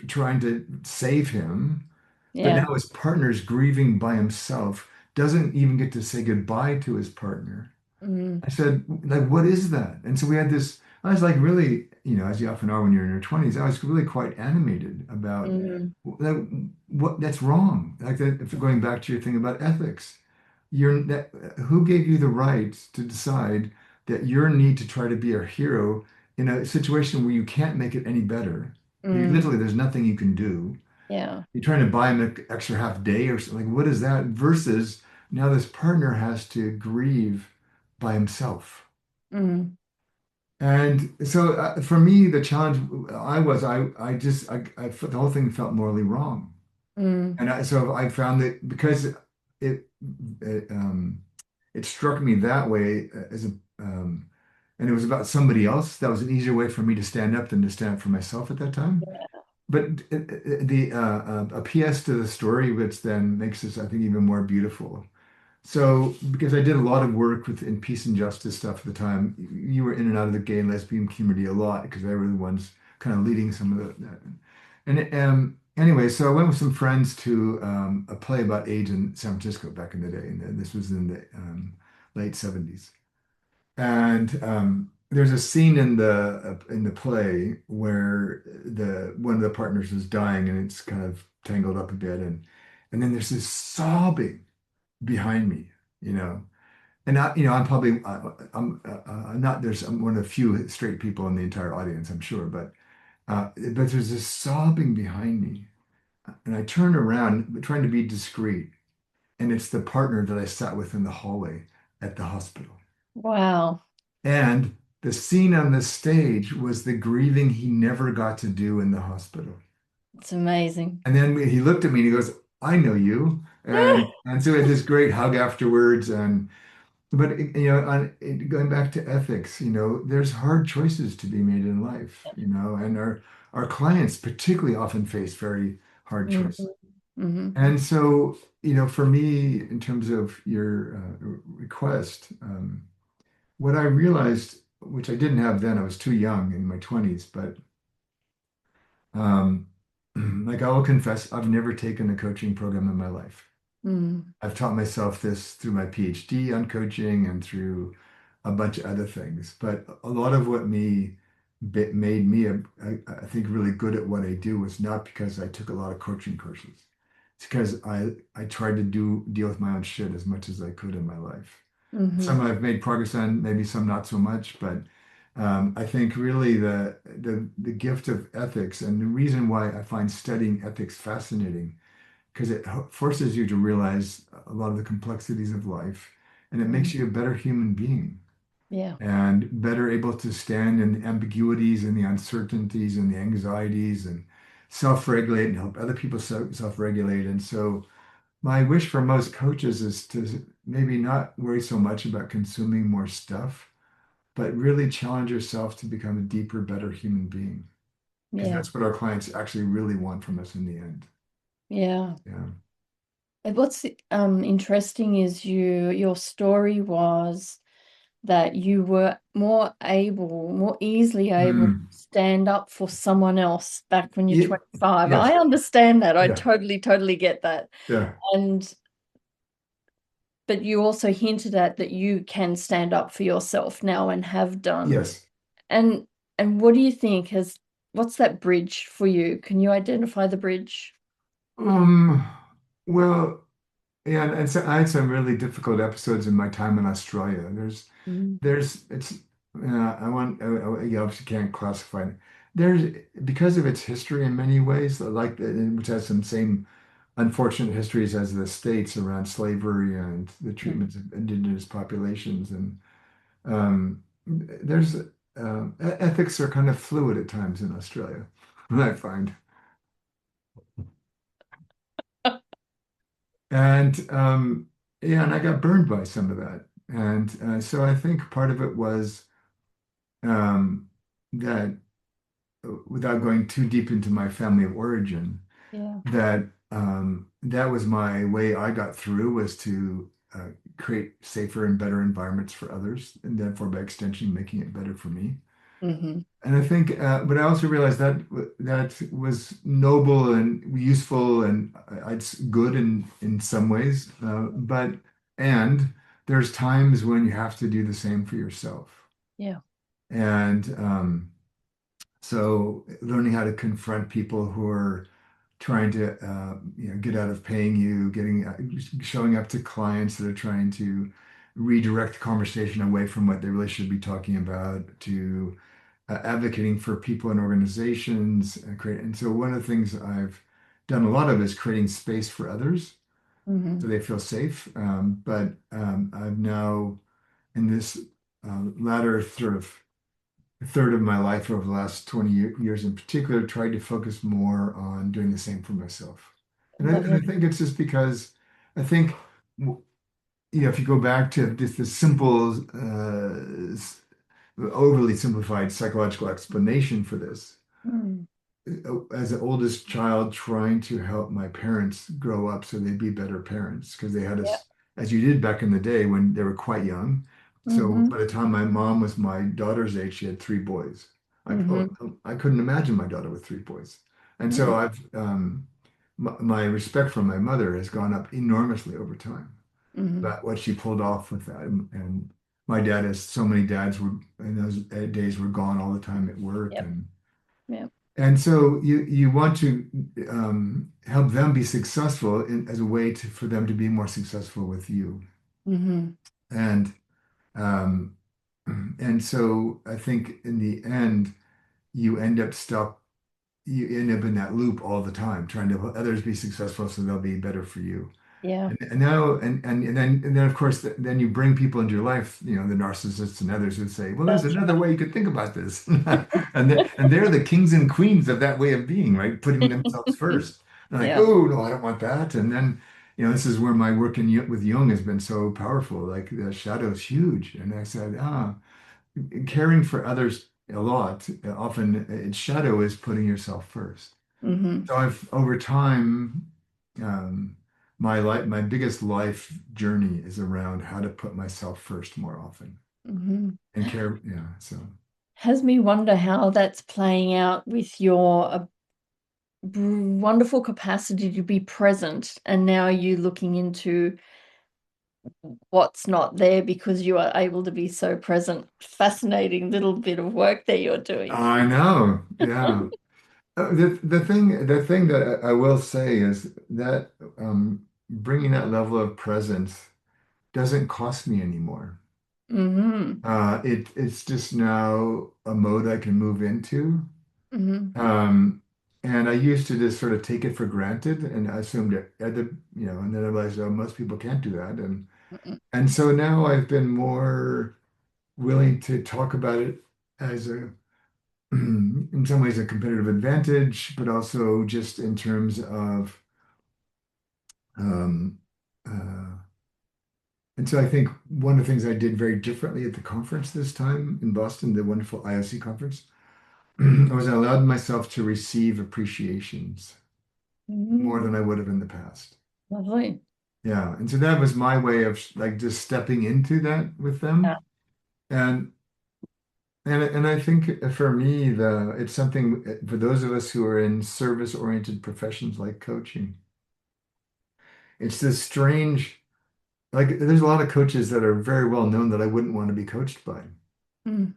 trying to save him. But yeah. now his partner's grieving by himself, doesn't even get to say goodbye to his partner. Mm, I said, like, what is that? And so we had this, I was like really, as you often are when you're in your 20s, I was really quite animated about mm, like, what that's wrong. Like that, if going back to your thing about ethics, who gave you the right to decide that your need to try to be a hero in a situation where you can't make it any better? mm, There's nothing you can do. yeah. You're trying to buy him an extra half day or something. Like, what is that? Versus now this partner has to grieve by himself. Mm, And so for me, the challenge the whole thing felt morally wrong. mm, So I found that because it, it, um, it struck me that way and it was about somebody else, that was an easier way for me to stand up than to stand up for myself at that time. But a PS to the story, which then makes this, I think, even more beautiful. So, because I did a lot of work in peace and justice stuff at the time, you were in and out of the gay and lesbian community a lot because they were the ones kind of leading some of that. And anyway, so I went with some friends to a play about AIDS in San Francisco back in the day, and this was in the late 70s. And there's a scene in the play where the one of the partners is dying, and it's kind of tangled up a bit, and then there's this sobbing behind me, you know. And I'm probably I'm not there's I'm one of the few straight people in the entire audience, I'm sure, but there's this sobbing behind me, and I turn around trying to be discreet, and it's the partner that I sat with in the hallway at the hospital. Wow. And the scene on the stage was the grieving he never got to do in the hospital. It's amazing. And then he looked at me and he goes, "I know you." And so we had this great hug afterwards. And but going back to ethics, there's hard choices to be made in life, and our clients particularly often face very hard hmm choices. hmm And so, for me, in terms of your request, what I realized, which I didn't have then, I was too young in my 20s, but um, like I will confess, I've never taken a coaching program in my life. mm I've taught myself this through my PhD on coaching and through a bunch of other things. But a lot of what made me, I think, really good at what I do was not because I took a lot of coaching courses. It's because I tried to deal with my own shit as much as I could in my life. hmm Some I've made progress on, maybe some not so much, but I think really the gift of ethics and the reason why I find studying ethics fascinating because it forces you to realize a lot of the complexities of life and it makes mm you a better human being Yeah. and better able to stand in the ambiguities and the uncertainties and the anxieties and self-regulate and help other people self-regulate. And so my wish for most coaches is to maybe not worry so much about consuming more stuff, but really challenge yourself to become a deeper, better human being. Because Yeah. that's what our clients actually really want from us in the end. Yeah. Yeah. And what's interesting is your story was that you were more easily able to Mm. stand up for someone else back when you're Ye- 25. I yes. understand that. I Yeah. totally, totally get that. Yeah. And but you also hinted at that you can stand up for yourself now and have done. Yes. And what do you think what's that bridge for you? Can you identify the bridge? Um, well, yeah, and so I had some really difficult episodes in my time in Australia. Mm, It's, you obviously can't classify it. Because of its history in many ways, which has some same unfortunate histories as the States around slavery and the mm. treatments of indigenous populations. And there's, ethics are kind of fluid at times in Australia, I find. And yeah, and I got burned by some of that. And so I think part of it was um, that without going too deep into my family of origin, Yeah. that was my way I got through was to create safer and better environments for others, and therefore by extension making it better for me. hmm And I think, but I also realized that was noble and useful and it's good in some ways. And there's times when you have to do the same for yourself. Yeah. And so learning how to confront people who are trying to, get out of paying you, showing up to clients that are trying to redirect the conversation away from what they really should be talking about to advocating for people and organizations and so one of the things I've done a lot of is creating space for others so hmm they feel safe. But I've now in this latter sort of third of my life over the last 20 years in particular tried to focus more on doing the same for myself. And I Lovely. think it's just because I think if you go back to just the simple overly simplified psychological explanation for this. Mm. As the oldest child, trying to help my parents grow up so they'd be better parents because they had Yeah. us, as you did back in the day when they were quite young. So hmm by the time my mom was my daughter's age, she had three boys. hmm I couldn't imagine my daughter with three boys. And so Yeah. my respect for my mother has gone up enormously over time hmm about what she pulled off with that. And my dad, as so many dads were in those days, were gone all the time at work, Yep. Yep. and so you want to help them be successful as a way for them to be more successful with you. hmm And um, and so I think in the end, you end up stuck. you end up in that loop all the time, trying to let others be successful so they'll be better for you. Yeah. And now and then of course then you bring people into your life, the narcissists and others who say, well, there's That's another way you could think about this. And they're the kings and queens of that way of being, right? Putting themselves first. And like, Yeah. oh no, I don't want that. And then, this is where my work with Jung has been so powerful. Like the shadow is huge. And I said, caring for others a lot, often its shadow is putting yourself first. Hmm. So I've over time, um, my biggest life journey is around how to put myself first more often Hmm. and care. Yeah. So Has me wonder how that's playing out with your wonderful capacity to be present, and now you looking into what's not there because you are able to be so present. Fascinating little bit of work that you're doing. I know. Yeah. The thing that I will say is that bringing that level of presence doesn't cost me anymore. Hmm. It's just now a mode I can move into. Hmm. Um, and I used to just sort of take it for granted and I assumed that and then I realized, oh, most people can't do that. And so now I've been more willing to talk about it as in some ways, a competitive advantage, but also just in terms of, um, uh, and so I think one of the things I did very differently at the conference this time in Boston, the wonderful IOC conference, was I allowed myself to receive appreciations more Hmm. than I would have in the past. Lovely. Yeah. And so that was my way of like just stepping into that with Yeah. them. And and I think for me, it's something for those of us who are in service-oriented professions like coaching. It's this strange, like there's a lot of coaches that are very well known that I wouldn't want to be coached by Mm.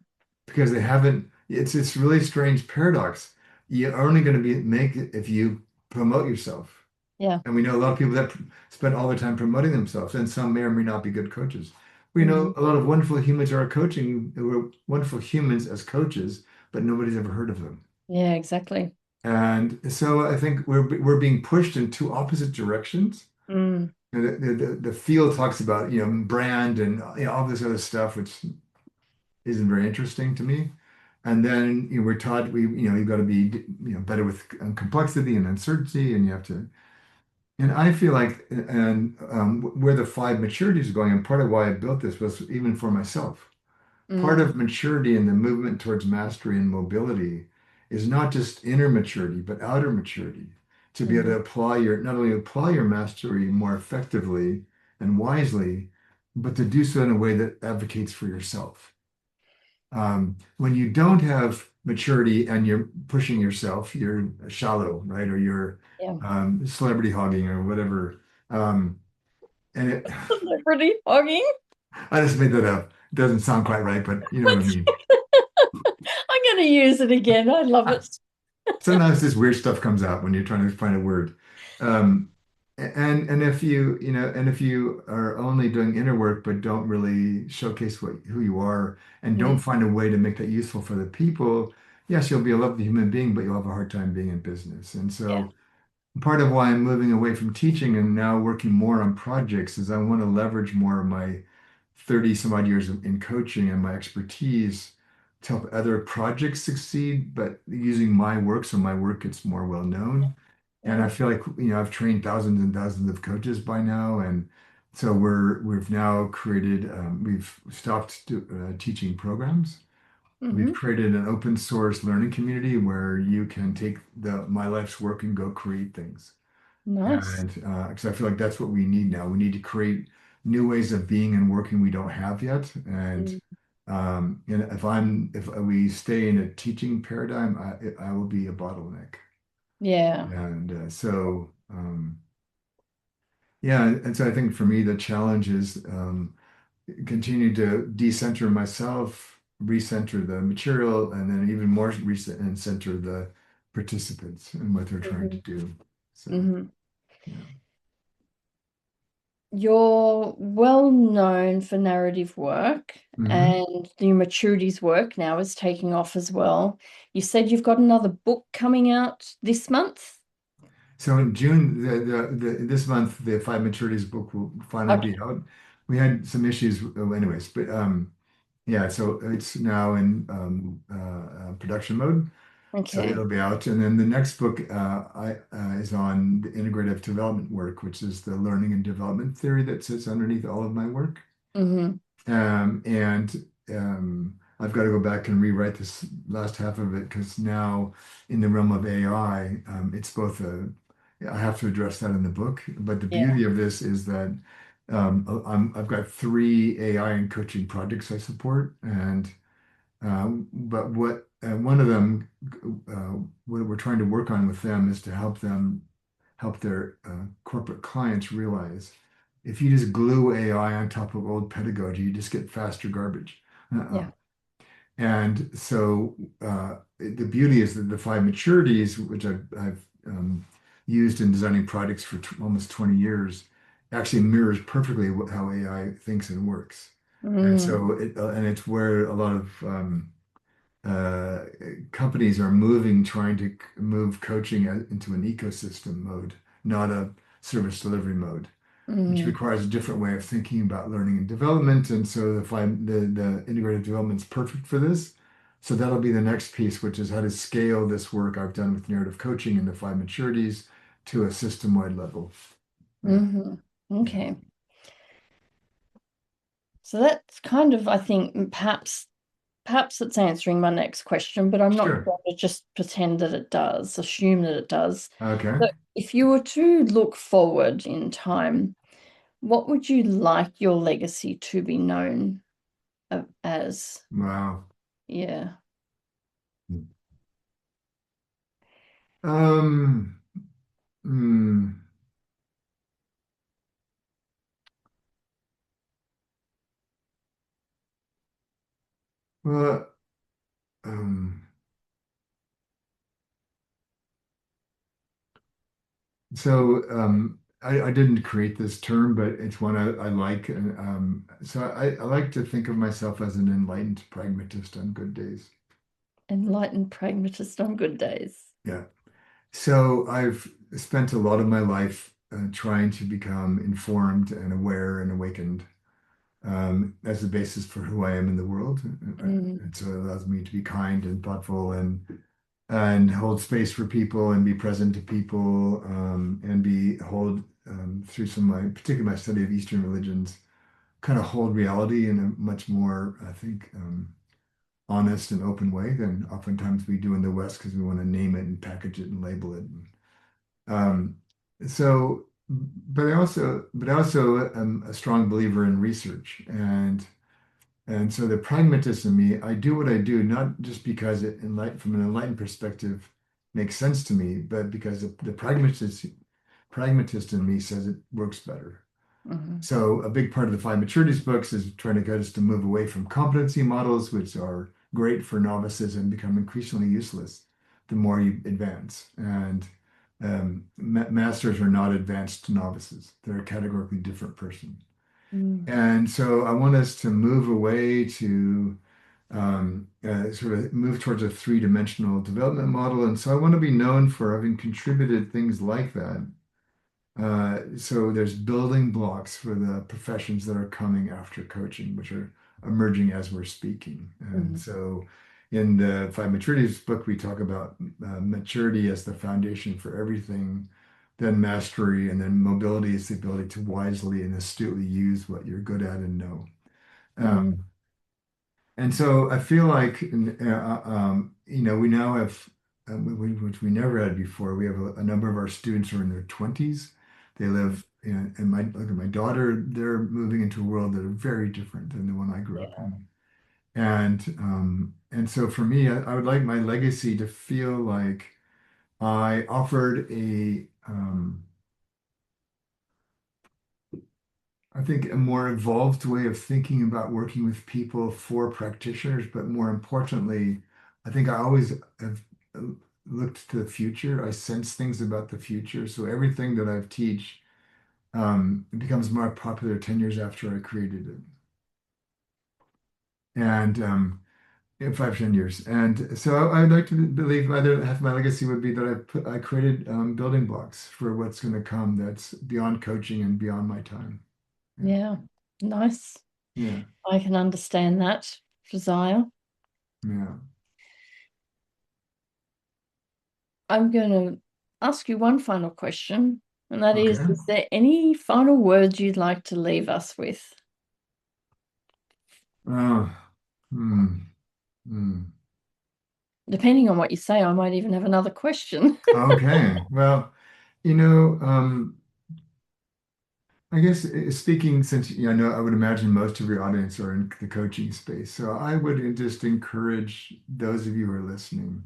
because they haven't, it's this really strange paradox. You're only going to make it if you promote yourself. Yeah. And we know a lot of people that spend all their time promoting themselves, and some may or may not be good coaches. We Hmm. know a lot of wonderful humans who are coaching, who are wonderful humans as coaches, but nobody's ever heard of them. Yeah, exactly. And so I think we're being pushed in two opposite directions. Mm. The field talks about, brand and all this other stuff, which isn't very interesting to me. And then we're taught you've got to be better with complexity and uncertainty, and you have to. And I feel like, and where the five maturities are going, and part of why I built this was even for myself. Part Mm. of maturity and the movement towards mastery and mobility is not just inner maturity, but outer maturity. To be able Hmm. to not only apply your mastery more effectively and wisely, but to do so in a way that advocates for yourself. When you don't have maturity and you're pushing yourself, you're shallow, right? Or you're Yeah. celebrity hogging or whatever. Um, and Celebrity hogging. I just made that up. It doesn't sound quite right, but you know what I mean. I'm going to use it again. I love it. Sometimes this weird stuff comes out when you're trying to find a word. Um, and if if you are only doing inner work but don't really showcase who you are and don't Mm. find a way to make that useful for the people, yes, you'll be a lovely human being, but you'll have a hard time being in business. And Yeah. so part of why I'm moving away from teaching and now working more on projects is I want to leverage more of my 30 some odd years in coaching and my expertise to help other projects succeed, but using my work so my work gets more well known. And I Yeah. feel like, I've trained thousands and thousands of coaches by now. And so we've now created, we've stopped teaching programs. We've Hmm. created an open source learning community where you can take my life's work and go create things. Nice. And because I feel like that's what we need now. We need to create new ways of being and working we don't have yet. Mm. And if we stay in a teaching paradigm, I will be a bottleneck. Yeah. And yeah, and so I think for me the challenge is continue to decenter myself, recenter the material, and then even more reset and center the participants and what they're trying to Hmm. do. So Hmm. yeah. You're well known for narrative work, Hmm. and the Maturities work now is taking off as well. You said you've got another book coming out this month? So in June, this month, the Five Maturities book will finally be Okay. out. We had some issues, anyways, but yeah, so it's now in production mode. So Okay. it'll be out. And then the next book is on the integrative development work, which is the learning and development theory that sits underneath all of my work. Mm-hmm. And I've got to go back and rewrite this last half of it because now in the realm of AI, it's both I have to address that in the book. But the Yeah. beauty of this is that I've got three AI and coaching projects I support, and but what one of them, what we're trying to work on with them is to help their corporate clients realize if you just glue AI on top of old pedagogy, you just get faster garbage. Uh-uh. Yeah. And so the beauty is that the five maturities, which I've used in designing projects for almost 20 years, actually mirrors perfectly how AI thinks and works. And Mm, so and it's where a lot of uh, companies are moving, trying to move coaching into an ecosystem mode, not a service delivery mode, which mm, requires a different way of thinking about learning and development. And so the integrated development is perfect for this. So that'll be the next piece, which is how to scale this work I've done with narrative coaching into five maturities to a system-wide level. Yeah, hmm. yeah. Okay. So that's kind of, I think, perhaps it's answering my next question, but I'm not Sure. going to just pretend that it does, assume that it does. Okay. So if you were to look forward in time, what would you like your legacy to be known as? Wow. Yeah. Um, hmm, well, um, So I didn't create this term, but it's one I like. And so I like to think of myself as an enlightened pragmatist on good days. Enlightened pragmatist on good days. Yeah. So I've spent a lot of my life trying to become informed and aware and awakened as the basis for who I am in the world. Mm, And so it allows me to be kind and thoughtful and hold space for people and be present to people and be hold through some of my particularly my study of Eastern religions kind of hold reality in a much more I think honest and open way than oftentimes we do in the West because we want to name it and package it and label it. Um, so but I also am a strong believer in research and so the pragmatist in me, I do what I do, not just because it from an enlightened perspective makes sense to me, but because the pragmatist in me says it works better. mhm, So a big part of the Five Maturities books is trying to get us to move away from competency models, which are great for novices and become increasingly useless the more you advance. And masters are not advanced novices. They're a categorically different person. mm, And so I want us to move away to sort of move towards a three-dimensional development model. And so I want to be known for having contributed things like that. So there's building blocks for the professions that are coming after coaching, which are emerging as we're speaking. And mhm, so in the Five Maturities book, we talk about maturity as the foundation for everything, then mastery, and then mobility is the ability to wisely and astutely use what you're good at and know. mm, Um, and so I feel like, we now have, which we never had before, we have a number of our students are in their 20s. They live and look at my daughter, they're moving into a world that are very different than the one I grew up yeah. in. And so for me, I would like my legacy to feel like I offered I think a more evolved way of thinking about working with people for practitioners, but more importantly, I think I always have looked to the future. I sense things about the future. So everything that I've teach It becomes more popular 10 years after I created it. And in 5, 10 years. And so I'd like to believe either half my legacy would be that I created building blocks for what's going to come that's beyond coaching and beyond my time. Yeah. Yeah, nice. Yeah. I can understand that desire. Yeah. I'm going to ask you one final question, and that Okay. is there any final words you'd like to leave us with? Oh, hmm, hmm. Depending on what you say, I might even have another question. Okay. Well, you know, I guess speaking since I know I would imagine most of your audience are in the coaching space, so I would just encourage those of you who are listening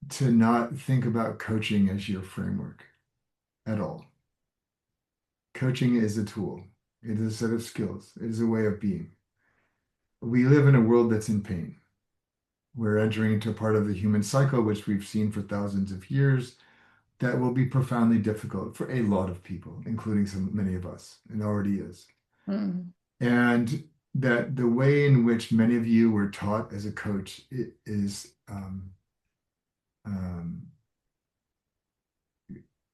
to not think about coaching as your framework at all. Coaching is a tool. It is a set of skills. It is a way of being. We live in a world that's in pain. We're entering into a part of the human cycle, which we've seen for thousands of years, that will be profoundly difficult for a lot of people, including many of us, and already is. Mm, And that the way in which many of you were taught as a coach is um,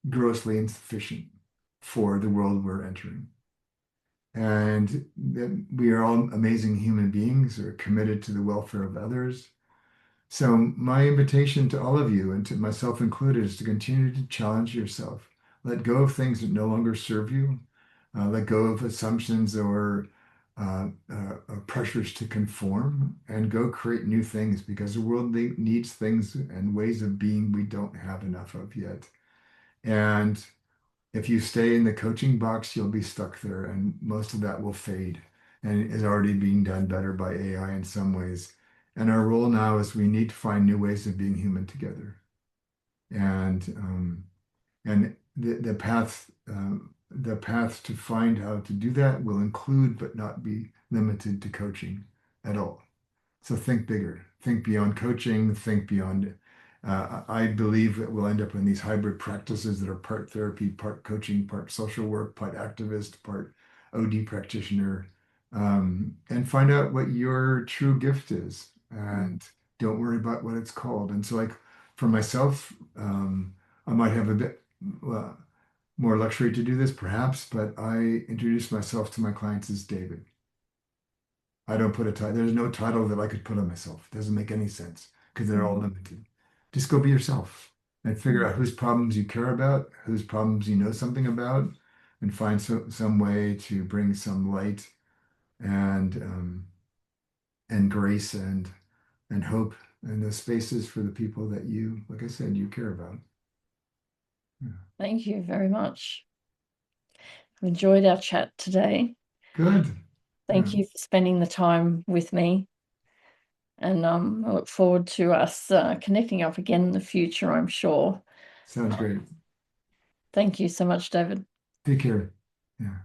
grossly insufficient for the world we're entering. And that we are all amazing human beings who are committed to the welfare of others. So my invitation to all of you, and to myself included, is to continue to challenge yourself. Let go of things that no longer serve you. Let go of assumptions or pressures to conform, and go create new things, because the world needs things and ways of being we don't have enough of yet. And if you stay in the coaching box, you'll be stuck there, and most of that will fade and is already being done better by AI in some ways. And our role now is we need to find new ways of being human together. And the path to find how to do that will include, but not be limited to, coaching at all. So think bigger, think beyond coaching, think beyond. I believe that we'll end up in these hybrid practices that are part therapy, part coaching, part social work, part activist, part OD practitioner, and find out what your true gift is, mm. and don't worry about what it's called. And so, like for myself, I might have a bit uh, more luxury to do this, perhaps, but I introduce myself to my clients as David. I don't put a title. There's no title that I could put on myself. It doesn't make any sense because they're all Mm, limited. Just go be yourself and figure mm. out whose problems you care about, whose problems you know something about, and find some way to bring some light and and grace and hope in those spaces for the people that you, like I said, you care about. Yeah. Thank you very much. I've enjoyed our chat today. Good. Yeah. Thank you for spending the time with me. And I look forward to us connecting up again in the future, I'm sure. Sounds great. Thank you so much, David. Take care. Yeah.